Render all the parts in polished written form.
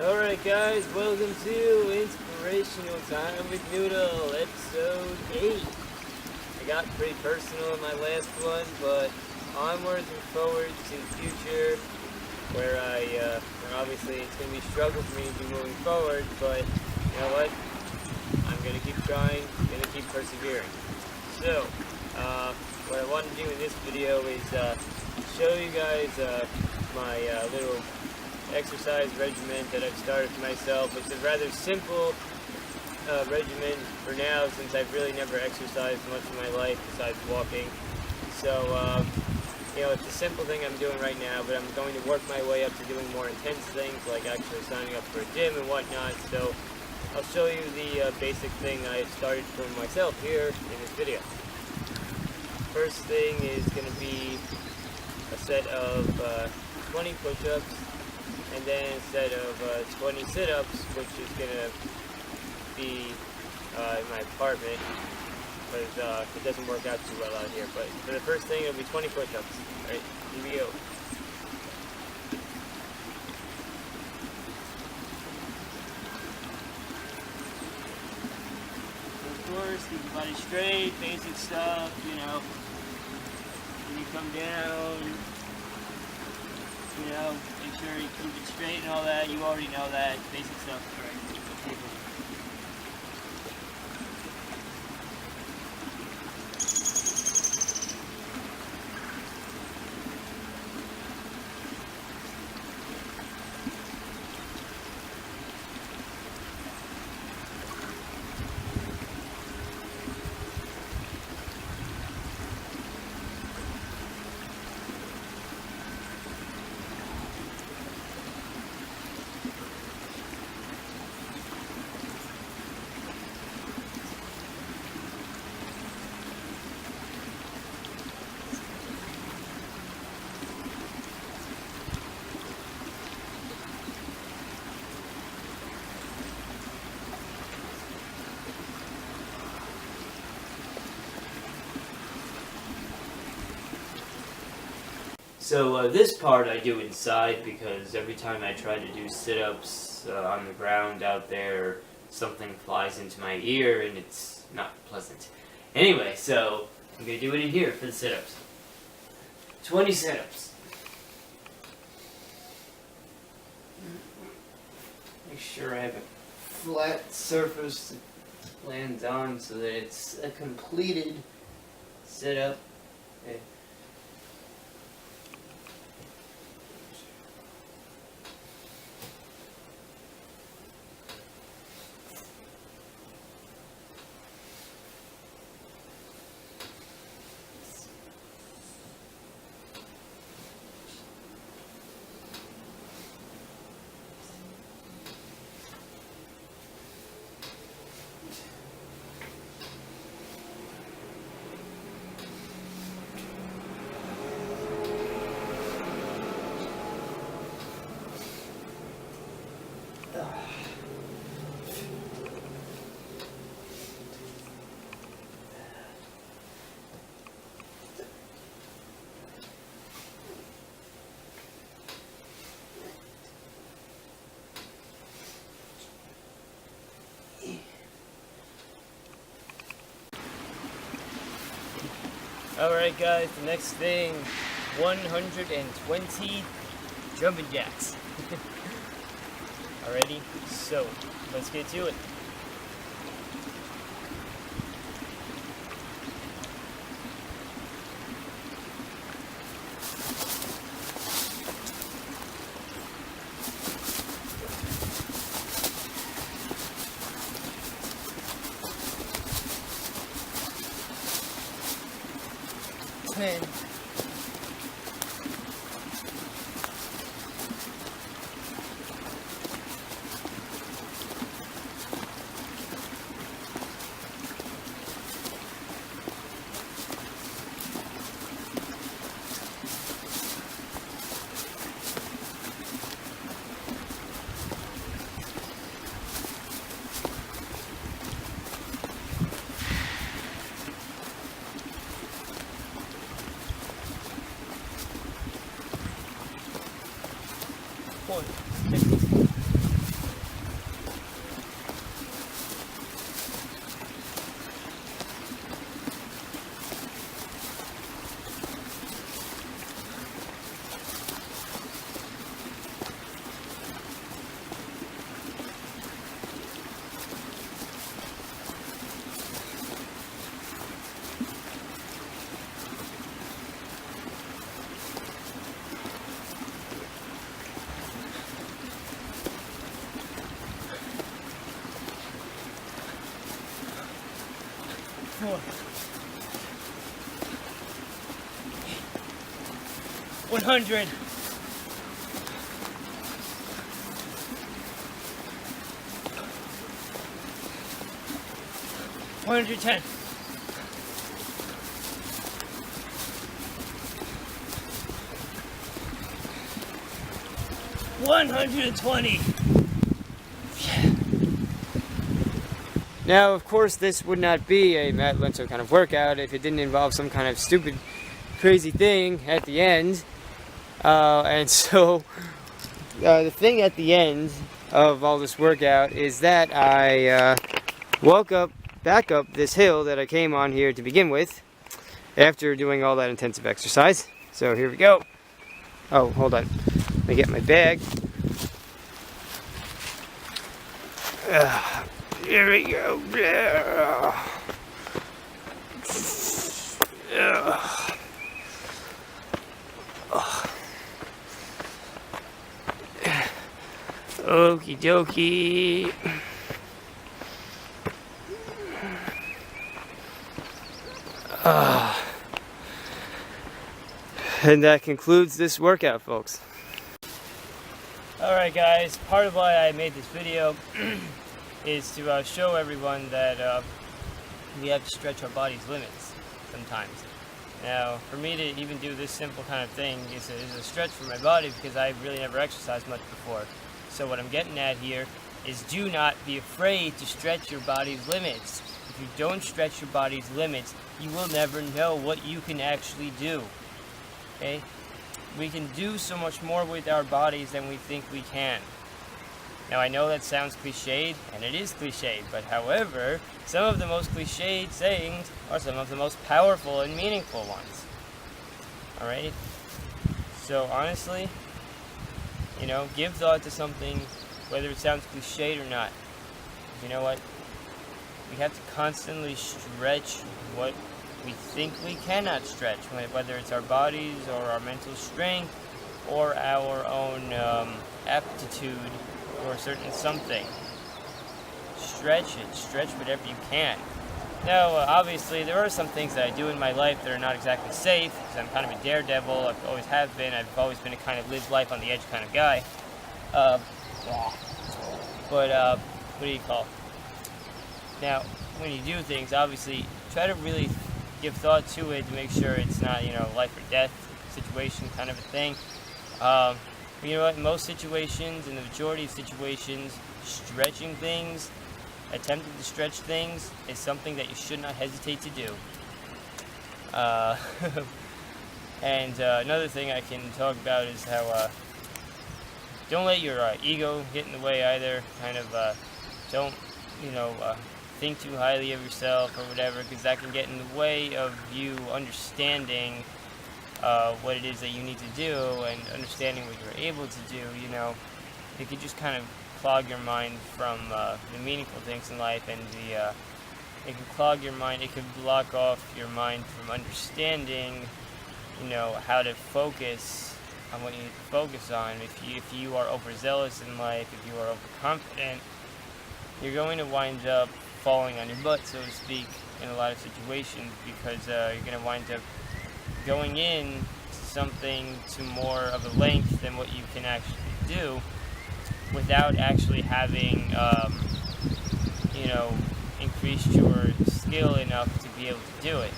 Alright guys, welcome to Inspirational Time with Noodle, episode 8. I got pretty personal in my last one, but I'm looking forward to the future where obviously it's going to be a struggle for me to be moving forward, but you know what? I'm going to keep trying, going to keep persevering. So, what I want to do in this video is show you guys my little exercise regimen that I've started for myself. It's a rather simple regimen for now, since I've really never exercised much in my life besides walking. So, you know, it's a simple thing I'm doing right now, but I'm going to work my way up to doing more intense things, like actually signing up for a gym and whatnot. So, I'll show you the basic thing I started for myself here in this video. First thing is going to be a set of 20 push-ups, and then a set of 20 sit-ups, which is going to be in my apartment, because it doesn't work out too well out here. But for the first thing, it'll be 20 push-ups. Alright, here we go. Of course, keep your body straight, basic stuff, you know. When you come down, you know, make sure you keep it straight and all that. You already know that. Basic stuff. Alright, let's keep it. So this part I do inside, because every time I try to do sit-ups on the ground out there, something flies into my ear and it's not pleasant. Anyway, so I'm going to do it in here for the sit-ups. 20 sit-ups. Make sure I have a flat surface to land on so that it's a completed sit-up. Okay. Alright guys, the next thing, 120 jumping jacks. Alrighty, so let's get to it. Man. more. 100. 110. 120. Now, of course, this would not be a Matt Lenzo kind of workout if it didn't involve some kind of stupid, crazy thing at the end. And so, the thing at the end of all this workout is that I woke up, back up this hill that I came on here to begin with, after doing all that intensive exercise. So here we go. Oh, hold on. Let me get my bag. Here we go. Okie dokie. And that concludes this workout, folks. Alright guys, part of why I made this video is to show everyone that we have to stretch our body's limits sometimes. Now, for me to even do this simple kind of thing is a stretch for my body because I really never exercised much before. So what I'm getting at here is do not be afraid to stretch your body's limits. If you don't stretch your body's limits, you will never know what you can actually do. Okay? We can do so much more with our bodies than we think we can. Now, I know that sounds cliched, and it is cliched, but however, some of the most cliched sayings are some of the most powerful and meaningful ones. Alright? So, honestly, give thought to something, whether it sounds cliched or not. You know what? We have to constantly stretch what we think we cannot stretch, whether it's our bodies or our mental strength or our own aptitude for a certain something. Stretch it. Stretch whatever you can. Now, obviously, there are some things that I do in my life that are not exactly safe, because I'm kind of a daredevil. I've always have been. I've always been a kind of live life on the edge kind of guy. What do you call it? Now, when you do things, obviously, try to really give thought to it to make sure it's not, life or death situation kind of a thing. You know what, in most situations, in the majority of situations, stretching things, attempting to stretch things, is something that you should not hesitate to do. And another thing I can talk about is how, don't let your ego get in the way either. Kind of, don't, think too highly of yourself or whatever, because that can get in the way of you understanding what it is that you need to do and understanding what you're able to do. It could just kind of clog your mind from the meaningful things in life, and it can clog your mind. It could block off your mind from understanding, how to focus on what you need to focus on. If you are overzealous in life, if you are overconfident, you're going to wind up falling on your butt, so to speak, in a lot of situations, because you're going to wind up going in to something to more of a length than what you can actually do without actually having, increased your skill enough to be able to do it.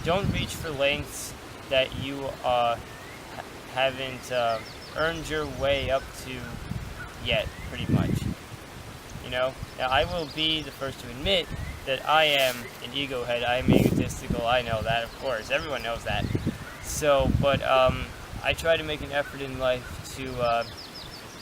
Don't reach for lengths that you haven't earned your way up to yet, pretty much. Now I will be the first to admit that I am an ego head. I am egotistical. I know that, of course. Everyone knows that. So, but I try to make an effort in life to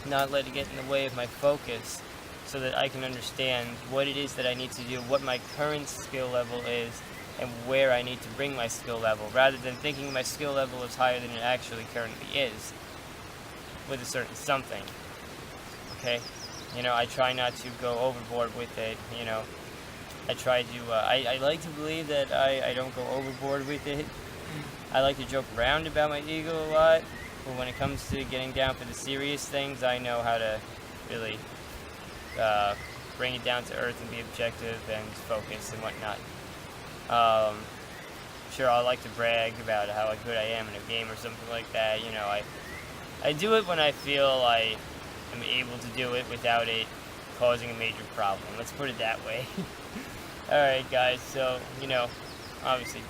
not let it get in the way of my focus, so that I can understand what it is that I need to do, what my current skill level is, and where I need to bring my skill level, rather than thinking my skill level is higher than it actually currently is with a certain something. Okay? I try not to go overboard with it. I try to, I like to believe that I don't go overboard with it. I like to joke around about my ego a lot, but when it comes to getting down for the serious things, I know how to really bring it down to earth and be objective and focused and whatnot. Um, sure, I like to brag about how good I am in a game or something like that. You know, I do it when I feel I am able to do it without it causing a major problem. Let's put it that way. Alright guys, so, obviously,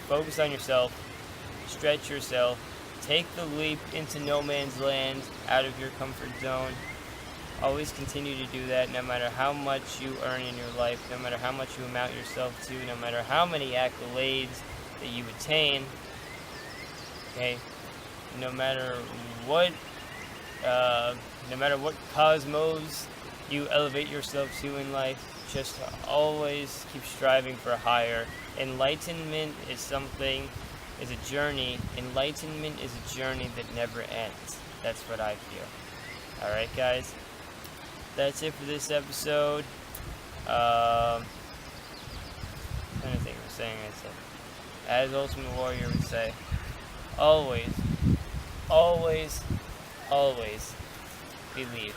focus on yourself, stretch yourself, take the leap into no man's land, out of your comfort zone. Always continue to do that, no matter how much you earn in your life, no matter how much you amount yourself to, no matter how many accolades that you attain. Okay? No matter what cosmos you elevate yourself to in life, just always keep striving for higher. Enlightenment is a journey. Enlightenment is a journey that never ends. That's what I feel. Alright guys, that's it for this episode. I'm trying to think of a saying I said. As Ultimate Warrior would say, always, always, always believe.